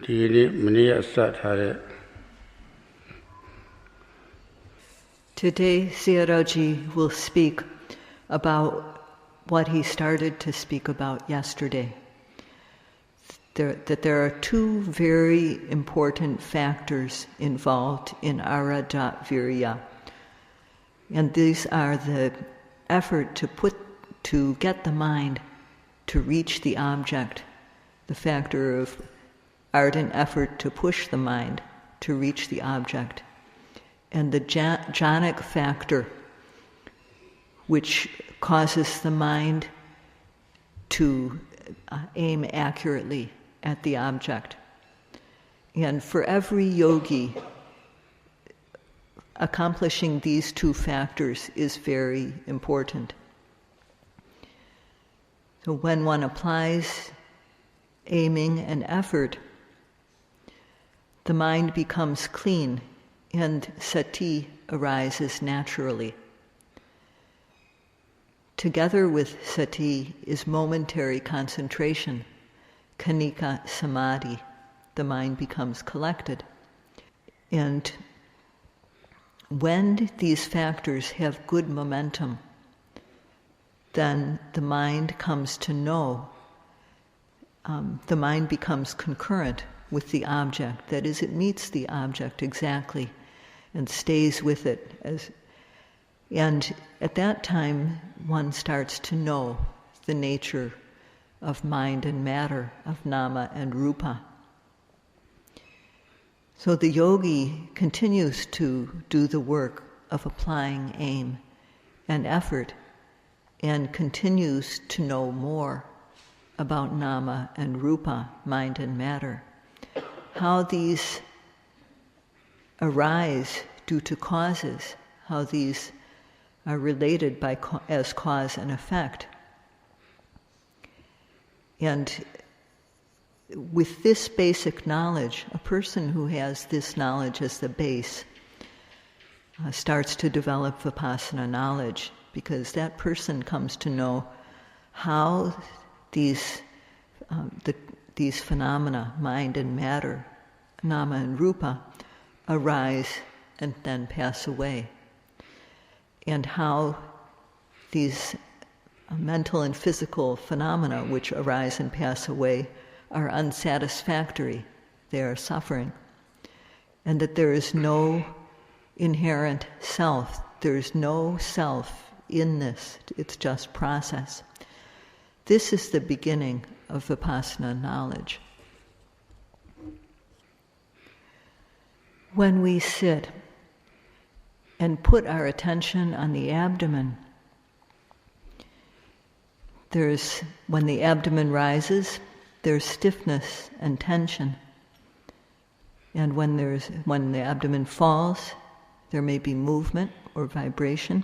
ဒီနေ့မနေ့အစထားတဲ့ Today, Siaraji will speak about what he started to speak about yesterday. That there are two very important factors involved in Aradha-virya. And these are the effort to get the mind to reach the object, the factor of ardent effort to push the mind to reach the object, and the jhanic factor, which causes the mind to aim accurately at the object. And for every yogi, accomplishing these two factors is very important. So when one applies aiming and effort, the mind becomes clean and sati arises naturally. Together with sati is momentary concentration, khanika samadhi. The mind becomes collected. And when these factors have good momentum, then the mind comes to know, the mind becomes concurrent with the object. That is, it meets the object exactly and stays with it. And at that time, one starts to know the nature of mind and matter, of nama and rupa. So the yogi continues to do the work of applying aim and effort and continues to know more about nama and rupa, mind and matter. How these arise due to causes, how these are related as cause and effect. And with this basic knowledge, a person who has this knowledge as the base starts to develop vipassana knowledge, because that person comes to know how these phenomena, mind and matter, nama and rupa, arise and then pass away, and how these mental and physical phenomena which arise and pass away are unsatisfactory, they are suffering, and that there is no inherent self, there is no self in this, it's just process. This is the beginning of vipassana knowledge. When we sit and put our attention on the abdomen, when the abdomen rises, there's stiffness and tension. And when the abdomen falls, there may be movement or vibration.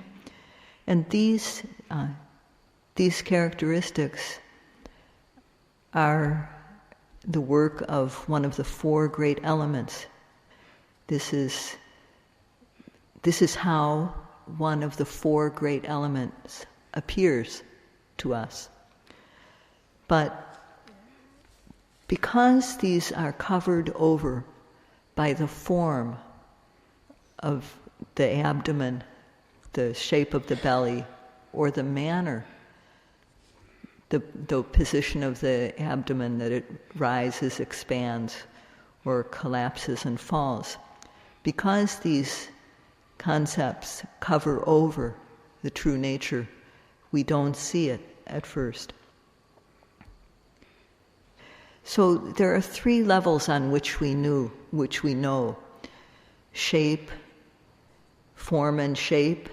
And these characteristics are the work of one of the four great elements. This is how one of the four great elements appears to us. But because these are covered over by the form of the abdomen, the shape of the belly, or the manner, the position of the abdomen, that it rises, expands, or collapses and falls, because these concepts cover over the true nature, we don't see it at first. So there are three levels on which we know: shape, form and shape,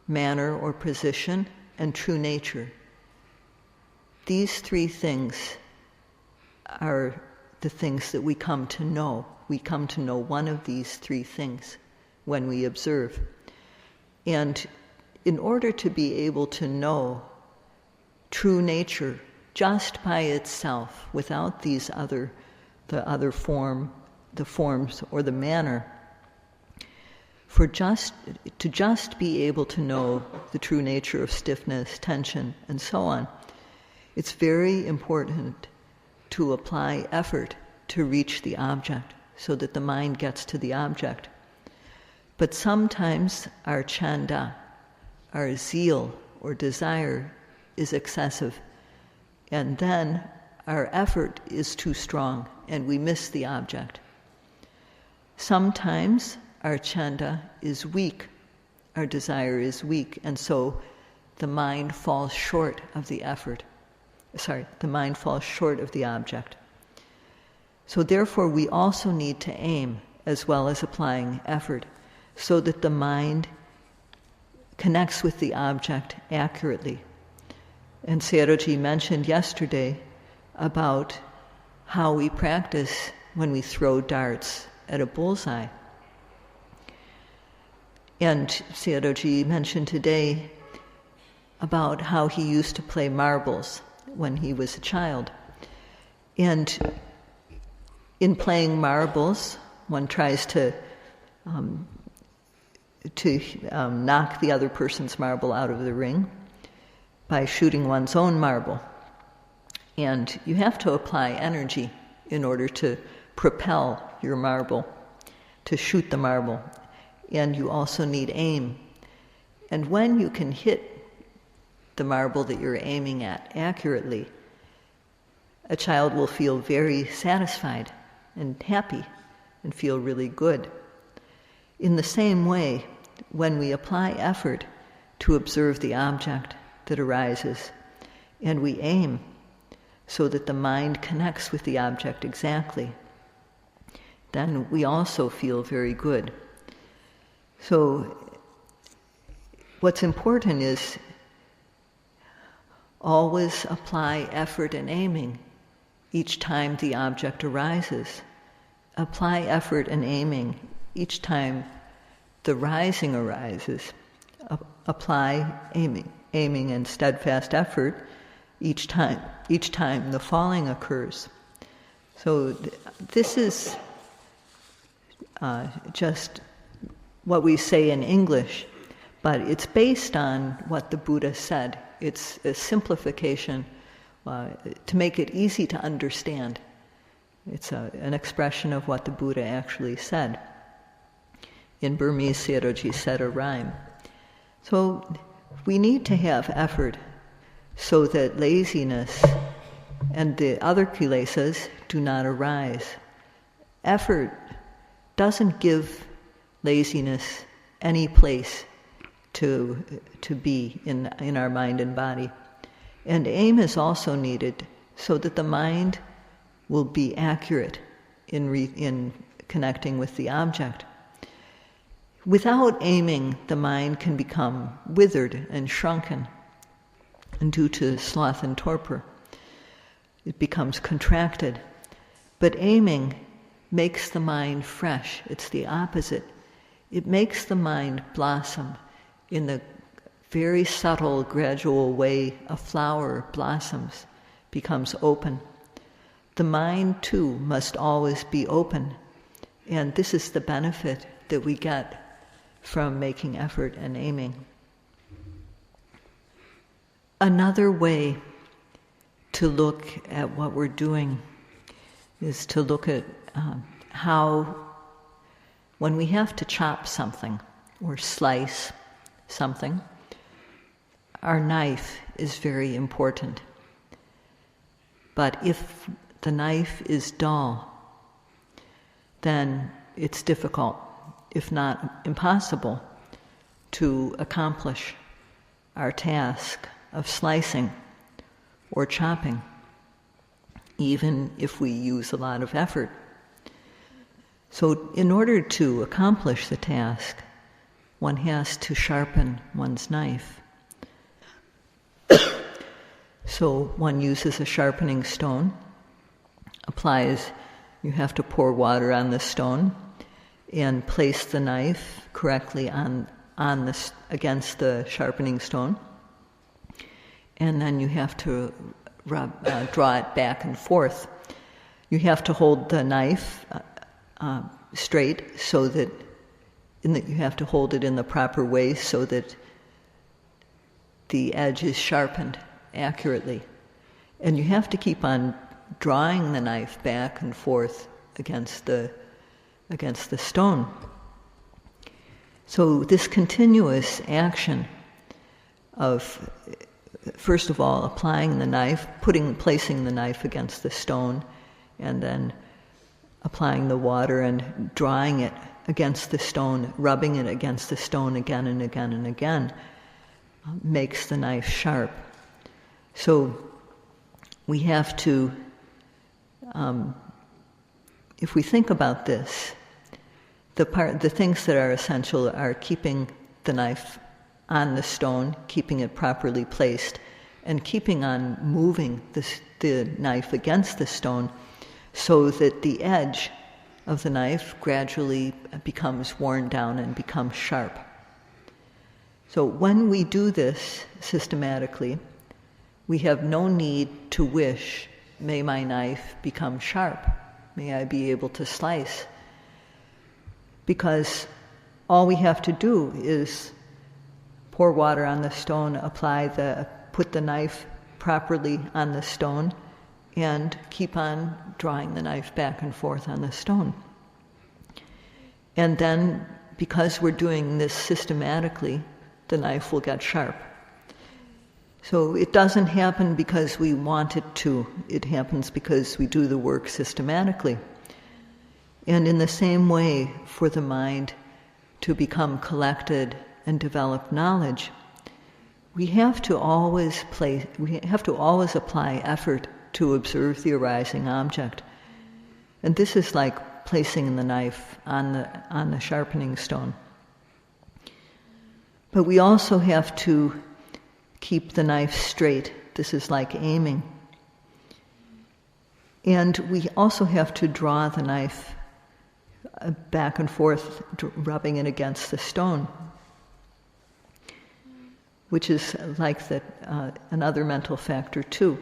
manner or position, and true nature. These three things are the things that we come to know. We come to know one of these three things when we observe. And in order to be able to know true nature just by itself, without the forms or the manner, to just be able to know the true nature of stiffness, tension, and so on, it's very important to apply effort to reach the object, so that the mind gets to the object. But sometimes our chanda, our zeal or desire, is excessive, and then our effort is too strong and we miss the object. Sometimes our chanda is weak, our desire is weak, and so the mind falls short of the effort. The mind falls short of the object. So therefore we also need to aim as well as applying effort, so that the mind connects with the object accurately. And Sayadaw mentioned yesterday about how we practice when we throw darts at a bullseye. And Sayadaw mentioned today about how he used to play marbles when he was a child. And in playing marbles, one tries to knock the other person's marble out of the ring by shooting one's own marble. And you have to apply energy in order to propel your marble, to shoot the marble. And you also need aim. And when you can hit the marble that you're aiming at accurately, a child will feel very satisfied and happy and feel really good. In the same way, when we apply effort to observe the object that arises, and we aim so that the mind connects with the object exactly, then we also feel very good. So what's important is always apply effort and aiming each time the object arises. Apply effort and aiming each time the rising arises. Apply aiming and steadfast effort each time the falling occurs. So this is just what we say in English, but it's based on what the Buddha said. It's a simplification to make it easy to understand. It's an expression of what the Buddha actually said. In Burmese, Sayadaw said a rhyme. So we need to have effort so that laziness and the other kilesas do not arise. Effort doesn't give laziness any place to be in our mind and body. And aim is also needed so that the mind will be accurate in connecting with the object. Without aiming, the mind can become withered and shrunken, and due to sloth and torpor, it becomes contracted. But aiming makes the mind fresh. It's the opposite. It makes the mind blossom in the very subtle, gradual way a flower blossoms, becomes open. The mind, too, must always be open. And this is the benefit that we get from making effort and aiming. Another way to look at what we're doing is to look at how, when we have to chop something or slice something, our knife is very important. But if the knife is dull, then it's difficult, if not impossible, to accomplish our task of slicing or chopping, even if we use a lot of effort. So in order to accomplish the task, one has to sharpen one's knife. So one uses a sharpening stone, you have to pour water on the stone and place the knife correctly against the sharpening stone. And then you have to draw it back and forth. You have to hold the knife straight so that you have to hold it in the proper way so that the edge is sharpened accurately. And you have to keep on drawing the knife back and forth against the stone. So this continuous action of, first of all, applying the knife, placing the knife against the stone, and then applying the water and drawing it against the stone, rubbing it against the stone again and again and again, makes the knife sharp. So we have to, if we think about this, the things that are essential are keeping the knife on the stone, keeping it properly placed, and keeping on moving the knife against the stone so that the edge of the knife gradually becomes worn down and becomes sharp. So when we do this systematically, we have no need to wish, may my knife become sharp, may I be able to slice, because all we have to do is pour water on the stone, put the knife properly on the stone, and keep on drawing the knife back and forth on the stone. And then, because we're doing this systematically, the knife will get sharp. So it doesn't happen because we want it to. It happens because we do the work systematically. And in the same way, for the mind to become collected and develop knowledge, we have to always apply effort to observe the arising object. And this is like placing the knife on the sharpening stone. But we also have to keep the knife straight. This is like aiming. And we also have to draw the knife back and forth, rubbing it against the stone, which is like another mental factor too.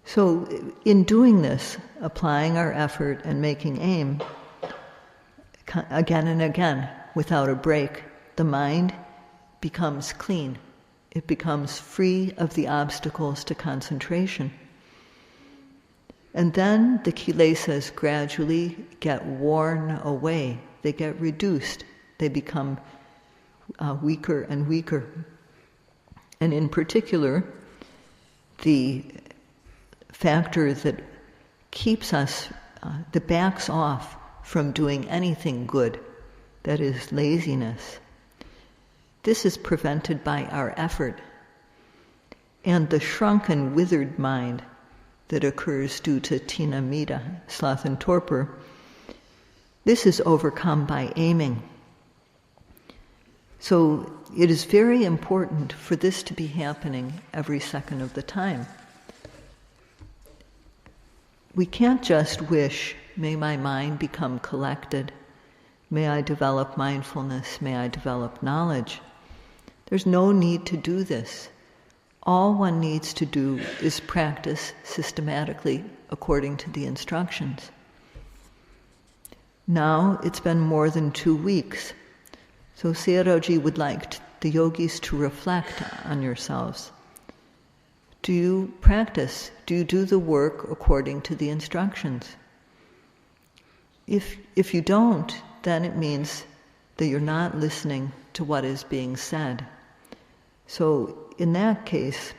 So in doing this, applying our effort and making aim, again and again, without a break, the mind becomes clean. It becomes free of the obstacles to concentration. And then the kilesas gradually get worn away. They get reduced. They become weaker and weaker. And in particular, the factor that keeps us, that backs off from doing anything good, that is laziness. This is prevented by our effort. And the shrunken, withered mind that occurs due to tina mita, sloth and torpor, this is overcome by aiming. So it is very important for this to be happening every second of the time. We can't just wish, may my mind become collected, may I develop mindfulness, may I develop knowledge. There's no need to do this. All one needs to do is practice systematically according to the instructions. Now it's been more than 2 weeks, so Sayadaw would like the yogis to reflect on yourselves. Do you practice? Do you do the work according to the instructions? If you don't, then it means that you're not listening to what is being said. So in that case,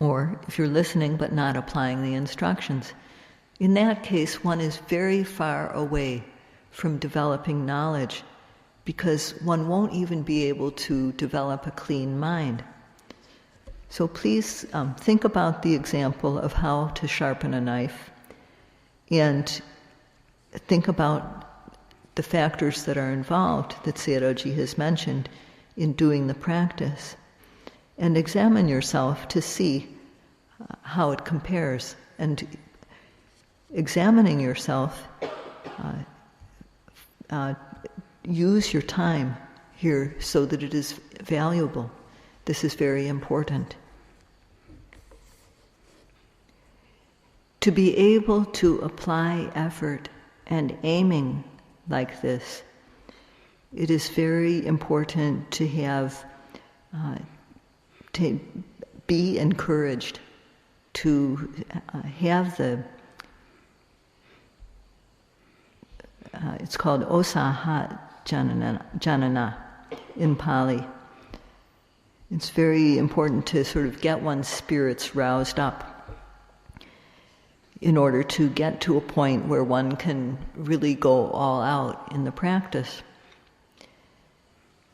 or if you're listening but not applying the instructions, in that case one is very far away from developing knowledge, because one won't even be able to develop a clean mind. So please think about the example of how to sharpen a knife, and think about the factors that are involved that Sayadaw has mentioned in doing the practice, and examine yourself to see how it compares. And examining yourself, use your time here so that it is valuable. This is very important. To be able to apply effort and aiming like this, it is very important to have, to be encouraged to have it's called Osaha Janana in Pali. It's very important to sort of get one's spirits roused up in order to get to a point where one can really go all out in the practice.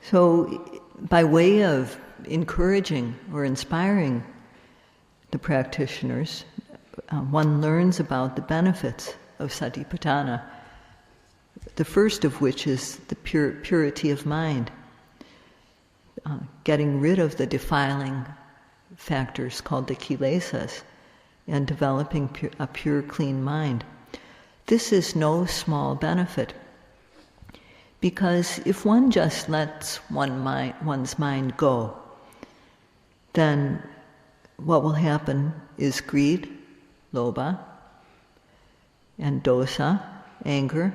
So, by way of encouraging or inspiring the practitioners, one learns about the benefits of Satipatthana, the first of which is the purity of mind, getting rid of the defiling factors called the kilesas, and developing a pure, clean mind. This is no small benefit, because if one just lets one's mind go, then what will happen is greed, lobha, and dosa, anger,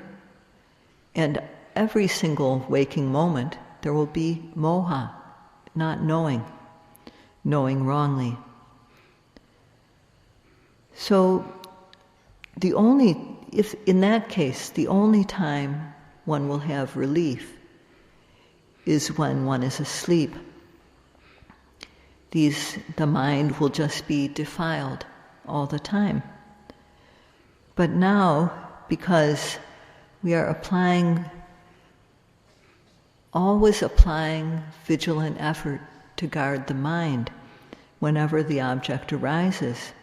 and every single waking moment there will be moha, not knowing wrongly. So if in that case, the only time one will have relief is when one is asleep. The mind will just be defiled all the time. But now, because we are always applying vigilant effort to guard the mind whenever the object arises,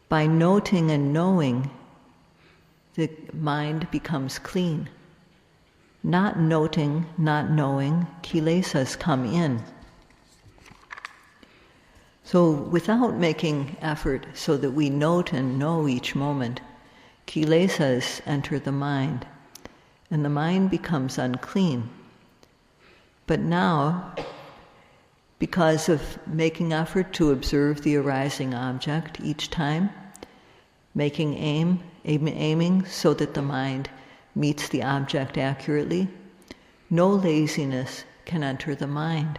by noting and knowing, the mind becomes clean. Not noting, not knowing, kilesas come in. So without making effort so that we note and know each moment, kilesas enter the mind, and the mind becomes unclean. But now, because of making effort to observe the arising object each time, aiming so that the mind meets the object accurately, no laziness can enter the mind.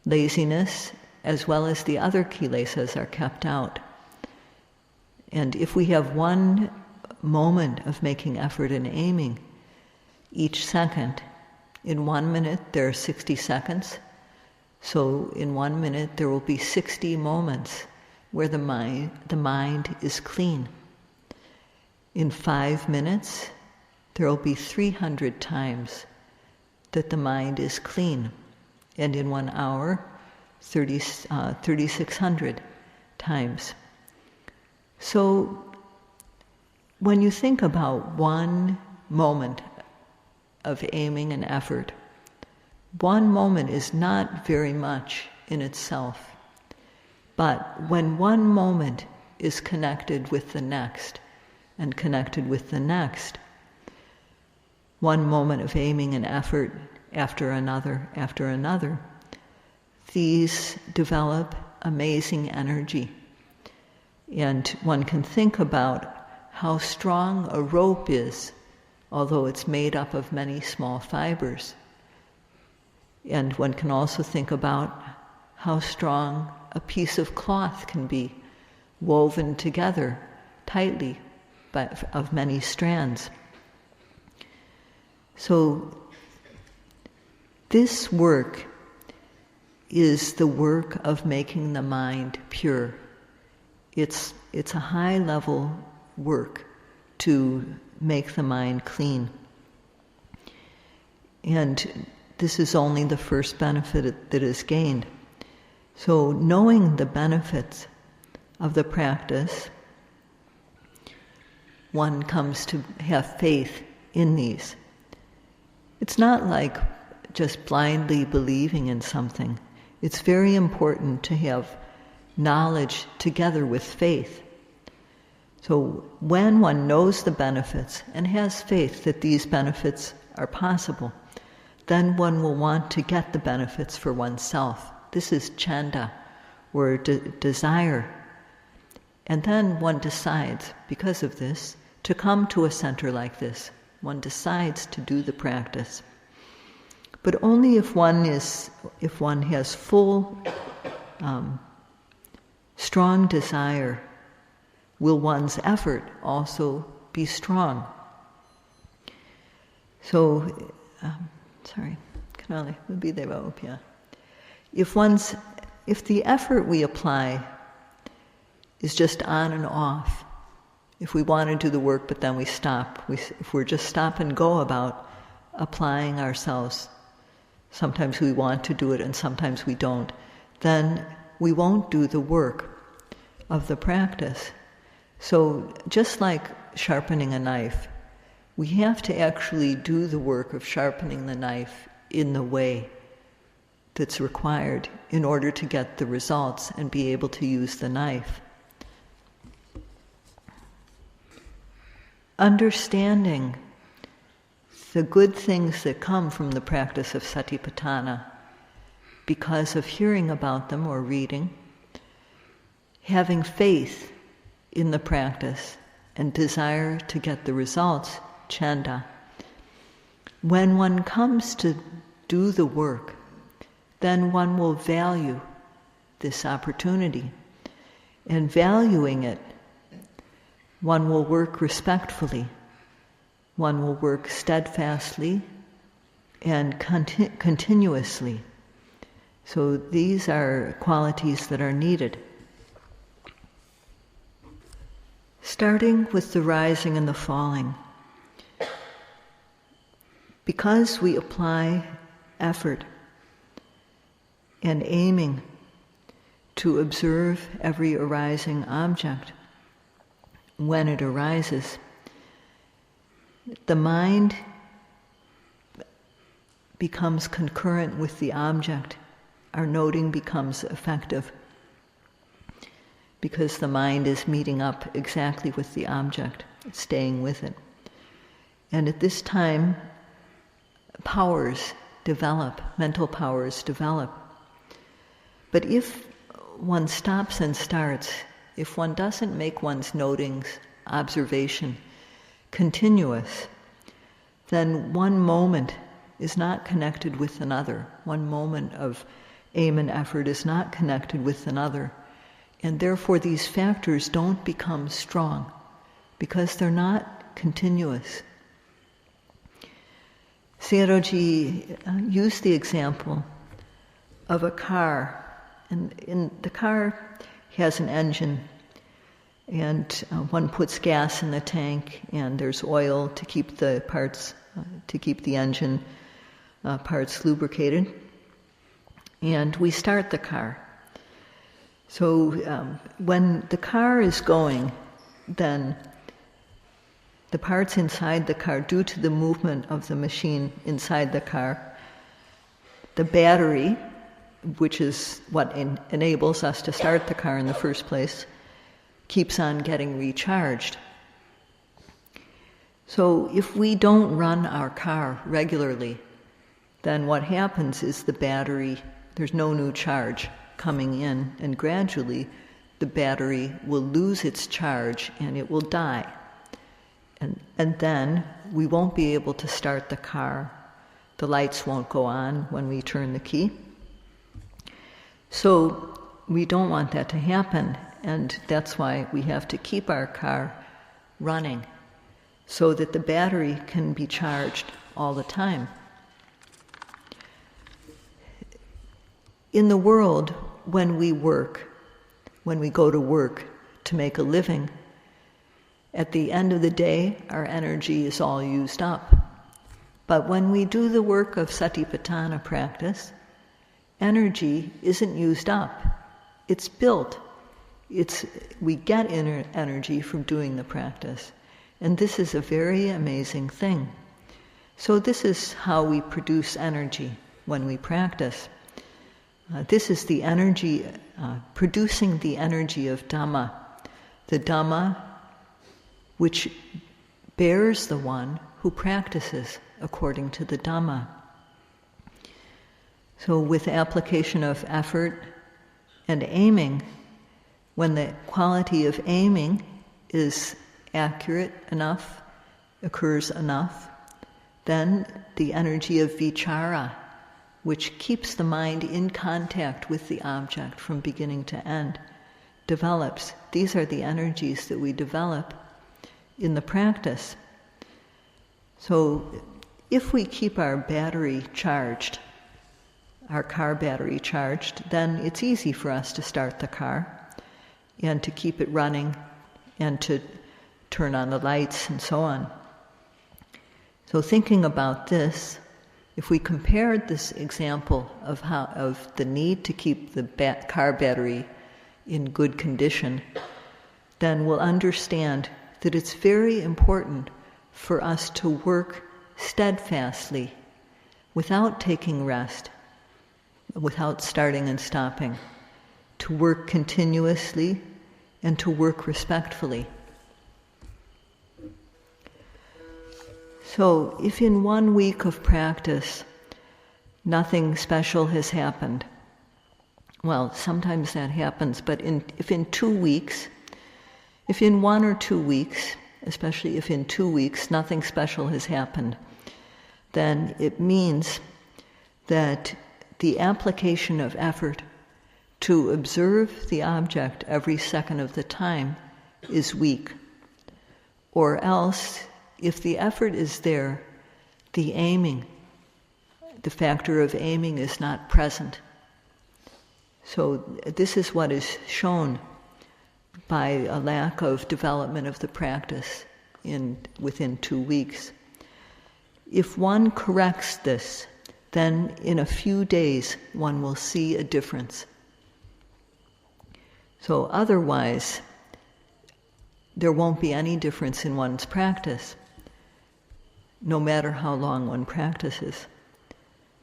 Laziness, as well as the other kilesas, are kept out. And if we have one moment of making effort and aiming each second, in 1 minute there are 60 seconds, so in 1 minute there will be 60 moments where the mind is clean. In 5 minutes, there will be 300 times that the mind is clean. And in 1 hour, 3,600 times. So, when you think about one moment of aiming and effort, one moment is not very much in itself. But when one moment is connected with the next, and connected with the next, one moment of aiming and effort after another, these develop amazing energy. And one can think about how strong a rope is, although it's made up of many small fibers. And one can also think about how strong a piece of cloth can be, woven together tightly of many strands. So this work is the work of making the mind pure. It's a high-level work to make the mind clean. And this is only the first benefit that is gained. So knowing the benefits of the practice, one comes to have faith in these. It's not like just blindly believing in something. It's very important to have knowledge together with faith. So when one knows the benefits and has faith that these benefits are possible, then one will want to get the benefits for oneself. This is chanda, or desire. And then one decides, because of this, to come to a center like this. One decides to do the practice. But only if one has full strong desire, will one's effort also be strong. So, if the effort we apply is just on and off, if we want to do the work but then we stop, if we're just stop and go about applying ourselves, sometimes we want to do it and sometimes we don't, then we won't do the work of the practice. So just like sharpening a knife, we have to actually do the work of sharpening the knife in the way that's required in order to get the results and be able to use the knife. Understanding the good things that come from the practice of Satipatthana because of hearing about them or reading, having faith in the practice and desire to get the results, chanda. When one comes to do the work, then one will value this opportunity. And valuing it, one will work respectfully, one will work steadfastly and continuously. So these are qualities that are needed. Starting with the rising and the falling. Because we apply effort and aiming to observe every arising object when it arises, the mind becomes concurrent with the object. Our noting becomes effective because the mind is meeting up exactly with the object, staying with it. And at this time, powers develop, mental powers develop. But if one stops and starts, if one doesn't make one's notings, observation, continuous, then one moment is not connected with another. One moment of aim and effort is not connected with another. And therefore these factors don't become strong because they're not continuous. Sayadaw used the example of a car. And in the car has an engine, and one puts gas in the tank, and there's oil to keep the parts, to keep the engine parts lubricated. And we start the car. So when the car is going, then the parts inside the car, due to the movement of the machine inside the car, the battery, which is what enables us to start the car in the first place, keeps on getting recharged. So if we don't run our car regularly, then what happens is the battery, there's no new charge coming in, and gradually the battery will lose its charge and it will die. And then we won't be able to start the car. The lights won't go on when we turn the key. So we don't want that to happen, and that's why we have to keep our car running so that the battery can be charged all the time. In the world, when we go to work to make a living, at the end of the day, our energy is all used up. But when we do the work of Satipatthana practice, energy isn't used up. It's built. We get energy from doing the practice. And this is a very amazing thing. So this is how we produce energy when we practice. This is the energy, producing the energy of Dhamma. The Dhamma which bears the one who practices according to the Dhamma. So with application of effort and aiming, when the quality of aiming is accurate enough, occurs enough, then the energy of vichara, which keeps the mind in contact with the object from beginning to end, develops. These are the energies that we develop in the practice. So if we keep our battery charged, our car battery charged, then it's easy for us to start the car and to keep it running and to turn on the lights and so on. So thinking about this, if we compared this example of the need to keep the car battery in good condition, then we'll understand that it's very important for us to work steadfastly without taking rest, without starting and stopping, to work continuously and to work respectfully. So if in 1 week of practice nothing special has happened, well, sometimes that happens, but if in 2 weeks, if in 1 or 2 weeks, especially if in 2 weeks nothing special has happened, then it means that the application of effort to observe the object every second of the time is weak. Or else, if the effort is there, the aiming, the factor of aiming is not present. So this is what is shown by a lack of development of the practice within 2 weeks. If one corrects this, then in a few days one will see a difference. So otherwise, there won't be any difference in one's practice, no matter how long one practices.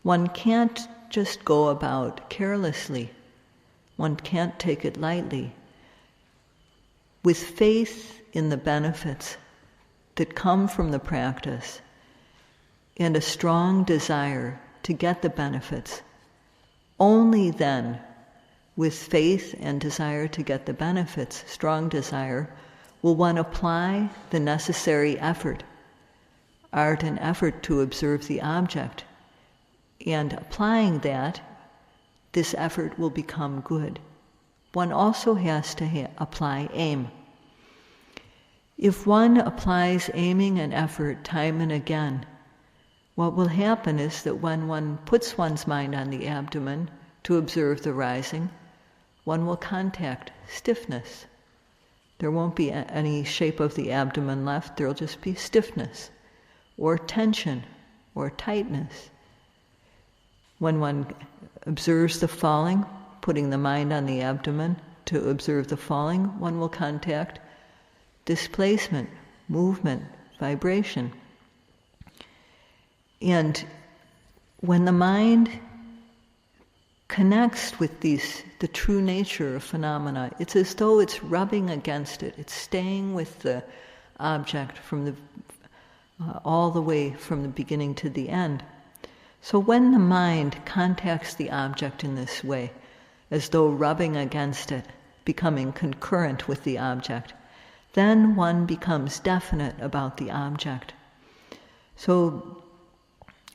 One can't just go about carelessly. One can't take it lightly. With faith in the benefits that come from the practice and a strong desire to get the benefits, only then, with faith and desire to get the benefits, strong desire, will one apply the necessary effort, art and effort to observe the object. And applying that, this effort will become good. One also has to apply aim. If one applies aiming and effort time and again, what will happen is that when one puts one's mind on the abdomen to observe the rising, one will contact stiffness. There won't be any shape of the abdomen left, there'll just be stiffness, or tension, or tightness. When one observes the falling, putting the mind on the abdomen to observe the falling, one will contact displacement, movement, vibration. And when the mind connects with the true nature of phenomena, it's as though it's rubbing against it. It's staying with the object from all the way from the beginning to the end. So when the mind contacts the object in this way, as though rubbing against it, becoming concurrent with the object, then one becomes definite about the object. So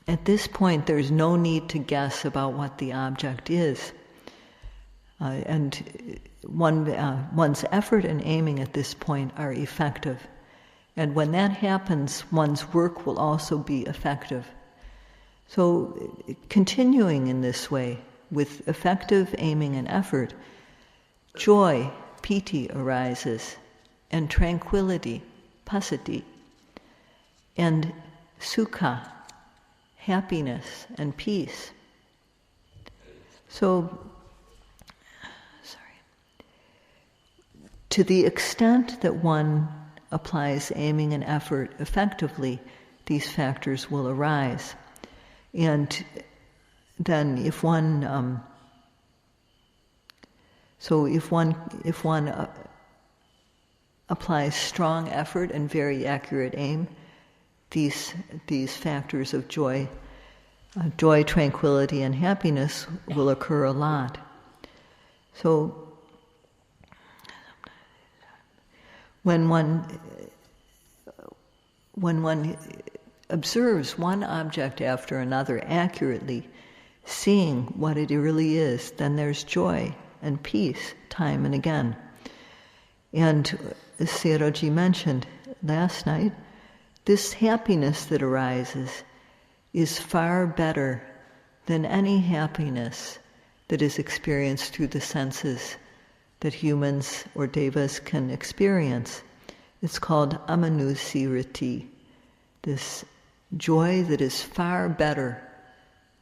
at this point, there's no need to guess about what the object is. And one's effort and aiming at this point are effective. And when that happens, one's work will also be effective. So continuing in this way, with effective aiming and effort, joy, piti, arises, and tranquility, passaddhi, and sukha, happiness and peace. So, to the extent that one applies aiming and effort effectively, these factors will arise. And then if one applies strong effort and very accurate aim, these factors of joy, tranquility, and happiness will occur a lot. So when one observes one object after another accurately, seeing what it really is, then there's joy and peace time and again. And as Sayadaw mentioned last night, this happiness that arises is far better than any happiness that is experienced through the senses that humans or devas can experience. It's called amanusirati, this joy that is far better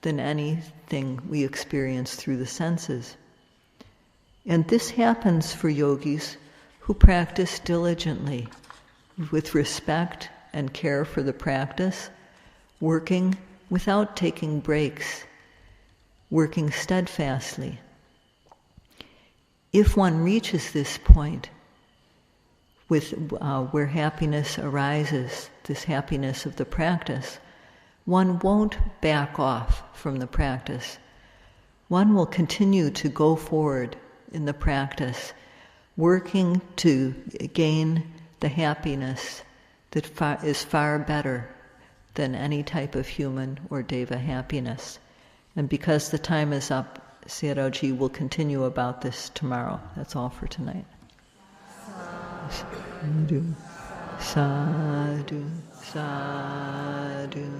than anything we experience through the senses. And this happens for yogis who practice diligently, with respect and care for the practice, working without taking breaks, working steadfastly. If one reaches this point with where happiness arises, this happiness of the practice, one won't back off from the practice. One will continue to go forward in the practice, working to gain the happiness that is far better than any type of human or deva happiness. And because the time is up, Sayadaw will continue about this tomorrow. That's all for tonight. Sadhu, sadhu, sadhu.